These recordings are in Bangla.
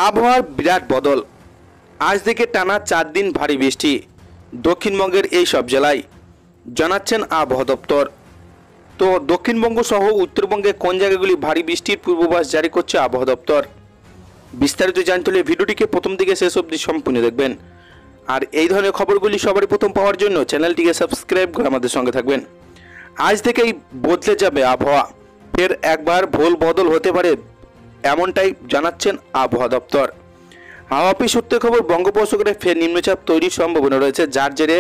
আবহাওয়ার বিরাট বদল। আজ থেকে টানা 4 দিন ভারী বৃষ্টি দক্ষিণবঙ্গের এই সব জেলায়, জানাচ্ছেন আবহাওয়া দপ্তর। তো দক্ষিণবঙ্গ সহ উত্তরবঙ্গে কোন জায়গাগুলি ভারী বৃষ্টির পূর্বাভাস জারি করছে আবহাওয়া দপ্তর, বিস্তারিত জানতে হলে ভিডিওটিকে প্রথম থেকে শেষ অবধি সম্পূর্ণ দেখবেন। আর এই ধরনের খবরগুলি সবারই প্রথম পাওয়ার জন্য চ্যানেলটিকে সাবস্ক্রাইব করে আমাদের সঙ্গে থাকবেন। আজ থেকেই বদলে যাবে আবহাওয়া, ফের একবার ভোল বদল হতে পারে, এমনটাই জানাচ্ছেন আবহাওয়া দপ্তর। হাওয়া অফিস সূত্রে খবর, বঙ্গোপসাগরে ফের নিম্নচাপ তৈরির সম্ভাবনা রয়েছে, যার জেরে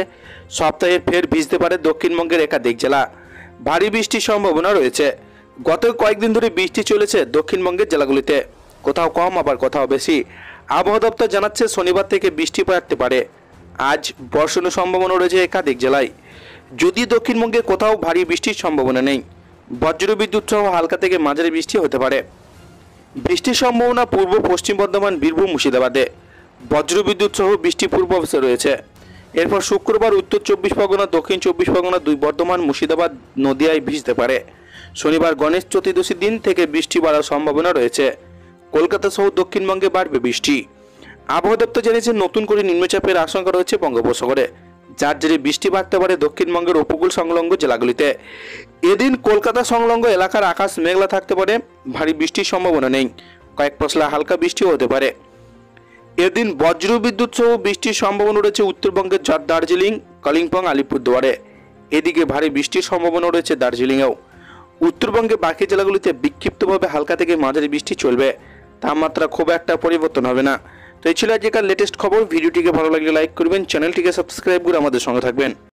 সপ্তাহে ফের ভিজতে পারে দক্ষিণবঙ্গের একাধিক জেলা। ভারী বৃষ্টির সম্ভাবনা রয়েছে। গত কয়েকদিন ধরে বৃষ্টি চলেছে দক্ষিণবঙ্গের জেলাগুলিতে, কোথাও কম আবার কোথাও বেশি। আবহাওয়া দপ্তর জানাচ্ছে শনিবার থেকে বৃষ্টি পড়তে পারে। আজ বর্ষণের সম্ভাবনা রয়েছে একাধিক জেলায়, যদি দক্ষিণবঙ্গে কোথাও ভারী বৃষ্টির সম্ভাবনা নেই। বজ্রবিদ্যুৎ সহ হালকা থেকে মাঝারি বৃষ্টি হতে পারে। বৃষ্টির সম্ভাবনা পূর্ব পশ্চিম বর্ধমান, বীরভূম, মুর্শিদাবাদে বজ্রবিদ্যুৎ সহ বৃষ্টি পূর্বাভাসে রয়েছে। এরপর শুক্রবার উত্তর 24 পরগনা, দক্ষিণ 24 পরগনা, 2 বর্ধমান, মুর্শিদাবাদ, নদিয়ায় ভিজতে পারে। শনিবার গণেশ চতুর্দশীর দিন থেকে বৃষ্টি বাড়ার সম্ভাবনা রয়েছে। কলকাতা সহ দক্ষিণবঙ্গে বাড়বে বৃষ্টি। আবহাওয়া দপ্তর জানিয়েছে নতুন করে নিম্নচাপের আশঙ্কা রয়েছে বঙ্গোপসাগরে, যার জেরে বৃষ্টি বাড়তে পারে দক্ষিণবঙ্গের উপকূল সংলগ্ন জেলাগুলিতে। এদিন কলকাতা সংলগ্ন এলাকার আকাশ মেঘলা থাকতে পারে, ভারী বৃষ্টির সম্ভাবনা নেই, কয়েক পশলা হালকা বৃষ্টিও হতে পারে। এদিন বজ্রবিদ্যুৎ সহ বৃষ্টির সম্ভাবনা রয়েছে উত্তরবঙ্গের দার্জিলিং, কালিম্পং, আলিপুরদুয়ারে। এদিকে ভারী বৃষ্টির সম্ভাবনা রয়েছে দার্জিলিংয়েও। উত্তরবঙ্গে বাকি জেলাগুলিতে বিক্ষিপ্তভাবে হালকা থেকে মাঝারি বৃষ্টি চলবে, তাপমাত্রা খুব একটা পরিবর্তন হবে না। তো এই ছিল আজকের লেটেস্ট খবর। ভিডিওটিকে ভালো লাগলে লাইক করবেন, চ্যানেলটিকে সাবস্ক্রাইব করে আমাদের সঙ্গে থাকবেন।